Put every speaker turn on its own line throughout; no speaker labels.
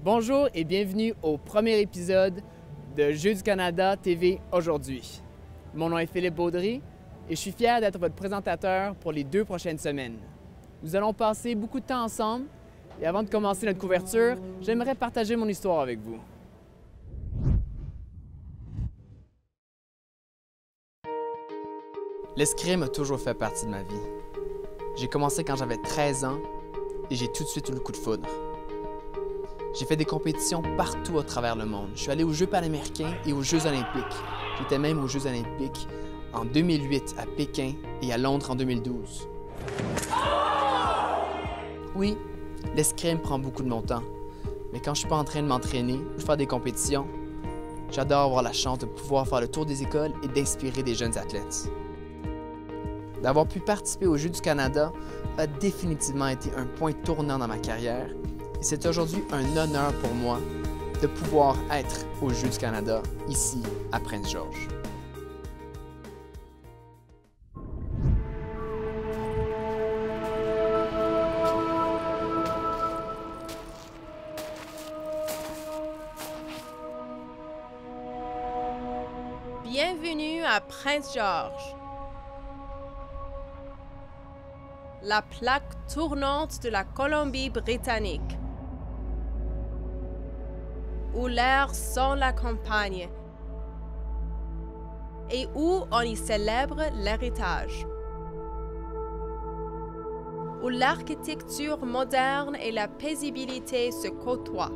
Bonjour et bienvenue au premier épisode de Jeux du Canada TV aujourd'hui. Mon nom est Philippe Baudry et je suis fier d'être votre présentateur pour les 2 prochaines semaines. Nous allons passer beaucoup de temps ensemble et avant de commencer notre couverture, j'aimerais partager mon histoire avec vous. L'escrime a toujours fait partie de ma vie. J'ai commencé quand j'avais 13 ans et j'ai tout de suite eu le coup de foudre. J'ai fait des compétitions partout à travers le monde. Je suis allé aux Jeux panaméricains et aux Jeux olympiques. J'étais même aux Jeux olympiques en 2008 à Pékin et à Londres en 2012. Oui, l'escrime prend beaucoup de mon temps, mais quand je suis pas en train de m'entraîner ou de faire des compétitions, j'adore avoir la chance de pouvoir faire le tour des écoles et d'inspirer des jeunes athlètes. D'avoir pu participer aux Jeux du Canada a définitivement été un point tournant dans ma carrière. C'est aujourd'hui un honneur pour moi de pouvoir être aux Jeux du Canada, ici, à Prince-Georges.
Bienvenue à Prince-Georges. La plaque tournante de la Colombie-Britannique, où l'air sent la campagne et où on y célèbre l'héritage, où l'architecture moderne et la paisibilité se côtoient.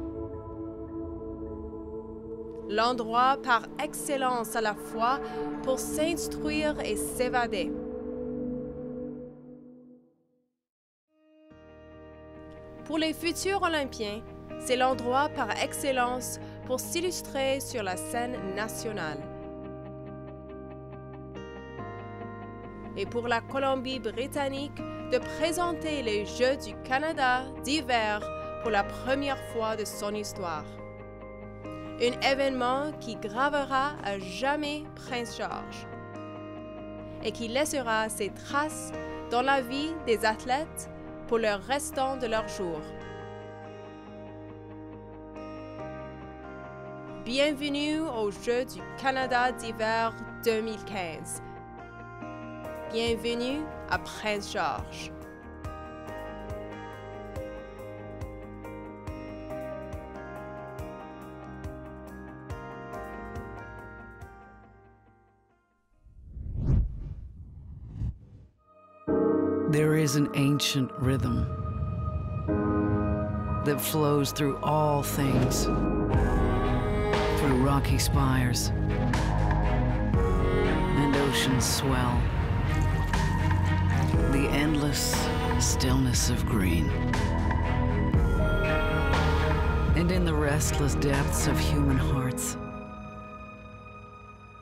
L'endroit par excellence à la fois pour s'instruire et s'évader. Pour les futurs Olympiens, c'est l'endroit par excellence pour s'illustrer sur la scène nationale. Et pour la Colombie-Britannique, de présenter les Jeux du Canada d'hiver pour la première fois de son histoire. Un événement qui gravera à jamais Prince-Georges et qui laissera ses traces dans la vie des athlètes pour le restant de leurs jours. Bienvenue aux Jeux du Canada d'hiver 2015. Bienvenue à Prince-Georges.
There is an ancient rhythm that flows through all things, through rocky spires and oceans swell, the endless stillness of green. And in the restless depths of human hearts,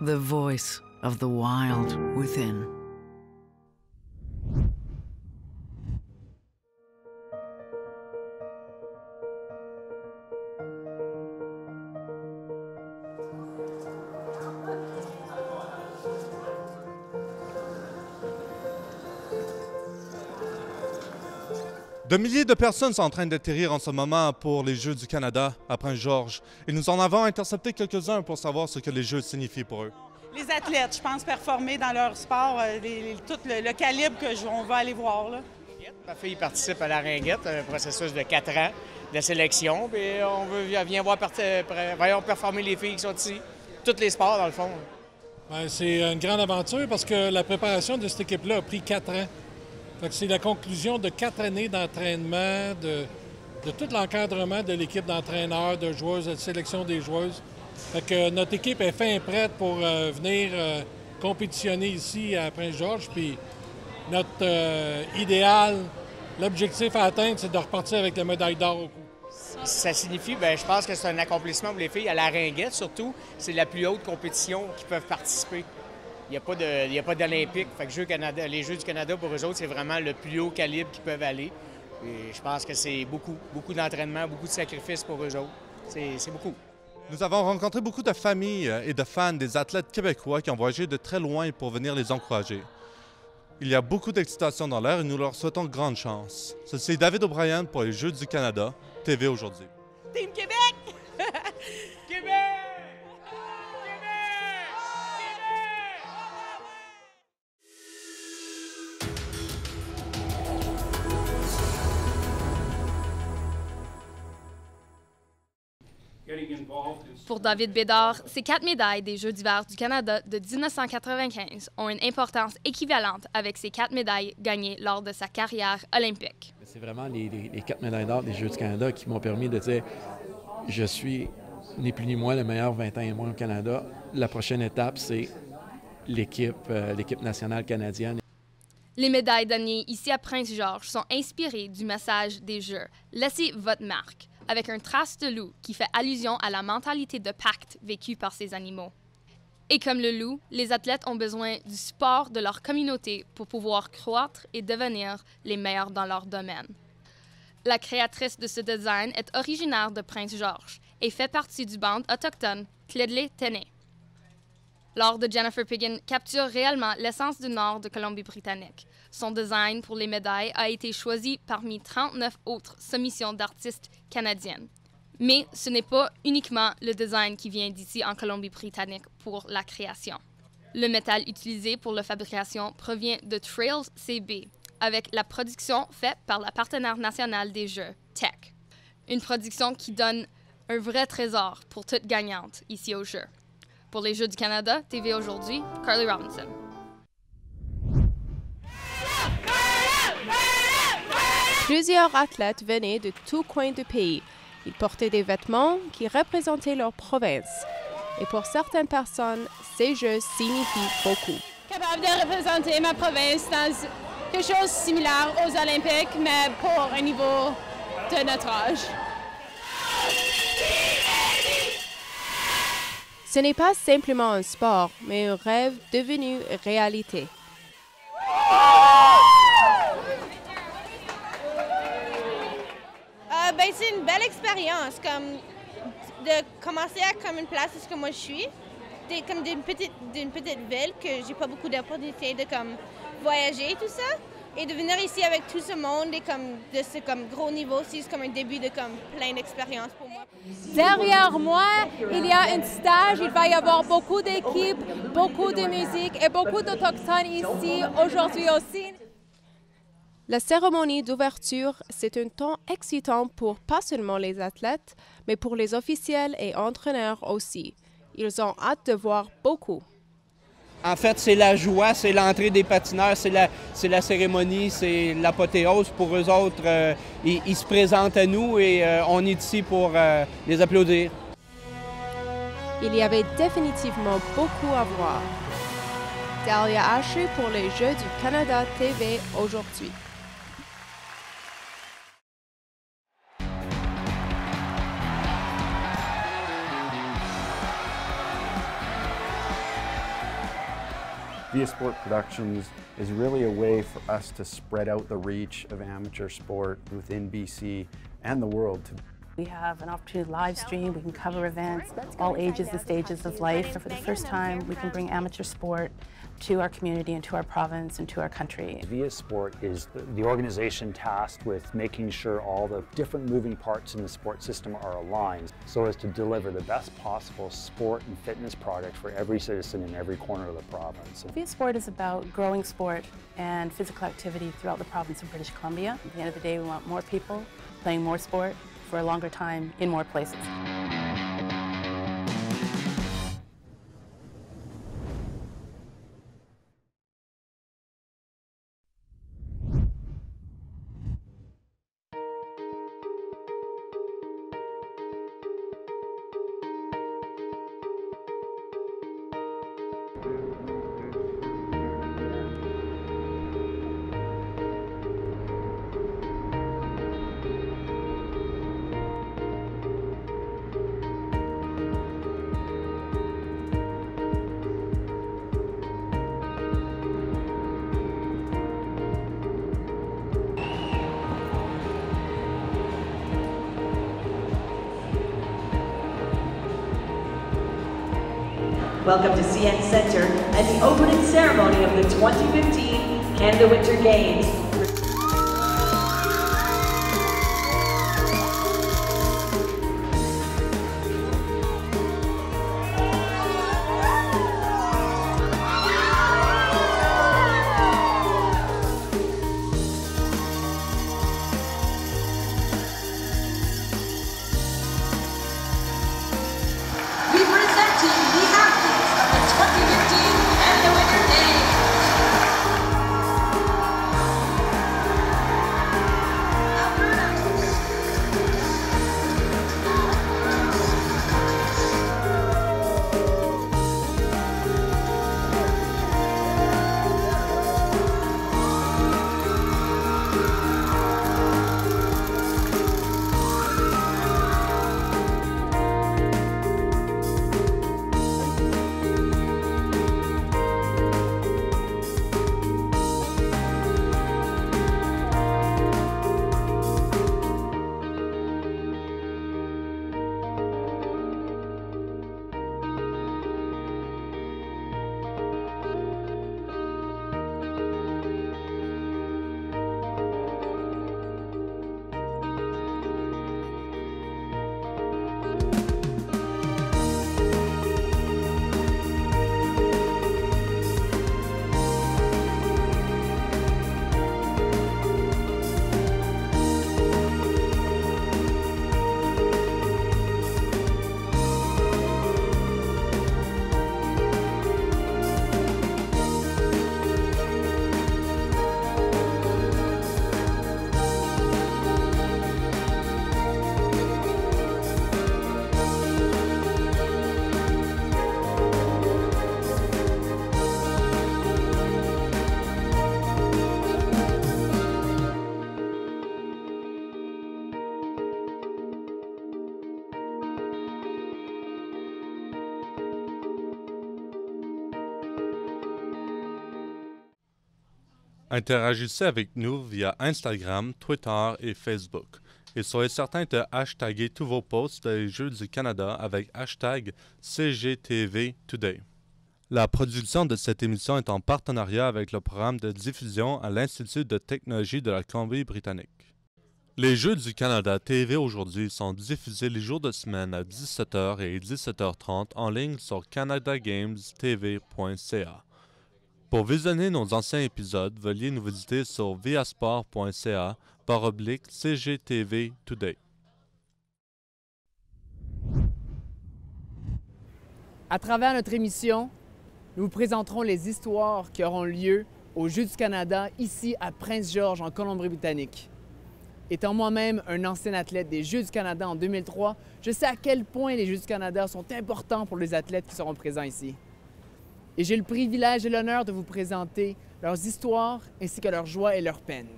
the voice of the wild within.
De milliers de personnes sont en train d'atterrir en ce moment pour les Jeux du Canada à Prince-Georges. Et nous en avons intercepté quelques-uns pour savoir ce que les Jeux signifient pour eux.
Les athlètes, je pense, performer dans leur sport, tout le calibre qu'on va aller voir. Là.
Ma fille participe à la ringuette, un processus de 4 ans de sélection. Puis elle vient voir voyons performer les filles qui sont ici. Tous les sports, dans le fond.
C'est une grande aventure parce que la préparation de cette équipe-là a pris 4 ans. C'est la conclusion de 4 années d'entraînement, de tout l'encadrement de l'équipe d'entraîneurs, de joueuses, de sélection des joueuses. Notre équipe est fin et prête pour venir compétitionner ici à Prince-Georges. Puis notre idéal, l'objectif à atteindre, c'est de repartir avec la médaille d'or au cou.
Ça signifie, je pense que c'est un accomplissement pour les filles. À la ringuette, surtout, c'est la plus haute compétition qui peuvent participer. Il n'y a pas d'Olympique. Les Jeux du Canada, pour eux autres, c'est vraiment le plus haut calibre qu'ils peuvent aller. Et je pense que c'est beaucoup d'entraînement, beaucoup de sacrifices pour eux autres. C'est beaucoup.
Nous avons rencontré beaucoup de familles et de fans des athlètes québécois qui ont voyagé de très loin pour venir les encourager. Il y a beaucoup d'excitation dans l'air et nous leur souhaitons grande chance. Ceci est David O'Brien pour les Jeux du Canada, TV aujourd'hui.
Team Québec!
Québec!
Pour David Bédard, ces 4 médailles des Jeux d'hiver du Canada de 1995 ont une importance équivalente avec ces 4 médailles gagnées lors de sa carrière olympique.
C'est vraiment les 4 médailles d'or des Jeux du Canada qui m'ont permis de dire « Je suis ni plus ni moins le meilleur 20 ans et moins au Canada. La prochaine étape, c'est l'équipe nationale canadienne. »
Les médailles données ici à Prince-Georges sont inspirées du message des Jeux « Laissez votre marque », avec un trace de loup qui fait allusion à la mentalité de pacte vécue par ces animaux. Et comme le loup, les athlètes ont besoin du support de leur communauté pour pouvoir croître et devenir les meilleurs dans leur domaine. La créatrice de ce design est originaire de Prince-Georges et fait partie du band autochtone Tl'dli-T'enneh. L'art de Jennifer Piggin capture réellement l'essence du nord de Colombie-Britannique. Son design pour les médailles a été choisi parmi 39 autres soumissions d'artistes canadiennes. Mais ce n'est pas uniquement le design qui vient d'ici en Colombie-Britannique pour la création. Le métal utilisé pour la fabrication provient de Trails CB, avec la production faite par la partenaire nationale des Jeux, Tech. Une production qui donne un vrai trésor pour toute gagnante ici aux Jeux. Pour les Jeux du Canada, TV Aujourd'hui, Carly Robinson.
Plusieurs athlètes venaient de tous coins du pays. Ils portaient des vêtements qui représentaient leur province. Et pour certaines personnes, ces Jeux signifient beaucoup.
Capable de représenter ma province dans quelque chose de similaire aux Olympiques, mais pour un niveau de notre âge.
Ce n'est pas simplement un sport, mais un rêve devenu réalité.
C'est une belle expérience, comme de commencer à comme une place où moi je suis, comme d'une petite ville que j'ai pas beaucoup d'opportunités de comme voyager et tout ça, et de venir ici avec tout ce monde et comme de ce comme gros niveau, c'est comme un début de comme plein d'expériences pour moi.
Derrière moi, il y a un stage, il va y avoir beaucoup d'équipes, beaucoup de musique et beaucoup d'Autochtones ici aujourd'hui aussi.
La cérémonie d'ouverture, c'est un temps excitant pour pas seulement les athlètes, mais pour les officiels et entraîneurs aussi. Ils ont hâte de voir beaucoup.
En fait, c'est la joie, c'est l'entrée des patineurs, c'est la cérémonie, c'est l'apothéose. Pour eux autres, ils se présentent à nous et on est ici pour les applaudir.
Il y avait définitivement beaucoup à voir. Dalia Ashley pour les Jeux du Canada TV Aujourd'hui.
Via Sport Productions is really a way for us to spread out the reach of amateur sport within BC and the world.
We have an opportunity to live stream, we can cover events, all ages and stages of life. And for the first time, we can bring amateur sport to our community and to our province and to our country.
Via Sport is the organization tasked with making sure all the different moving parts in the sport system are aligned so as to deliver the best possible sport and fitness product for every citizen in every corner of the province.
Via Sport is about growing sport and physical activity throughout the province of British Columbia. At the end of the day, we want more people playing more sport for a longer time in more places.
Welcome to CN Center and the opening ceremony of the 2015 Canada Winter Games.
Interagissez avec nous via Instagram, Twitter et Facebook. Et soyez certains de hashtaguer tous vos posts des Jeux du Canada avec hashtag CGTV Today. La production de cette émission est en partenariat avec le programme de diffusion à l'Institut de technologie de la Colombie-Britannique. Les Jeux du Canada TV aujourd'hui sont diffusés les jours de semaine à 17h et 17h30 en ligne sur canadagames.tv.ca. Pour visionner nos anciens épisodes, veuillez nous visiter sur viasport.ca/CGTV Today.
À travers notre émission, nous vous présenterons les histoires qui auront lieu aux Jeux du Canada, ici à Prince-George, en Colombie-Britannique. Étant moi-même un ancien athlète des Jeux du Canada en 2003, je sais à quel point les Jeux du Canada sont importants pour les athlètes qui seront présents ici. Et j'ai le privilège et l'honneur de vous présenter leurs histoires ainsi que leurs joies et leurs peines.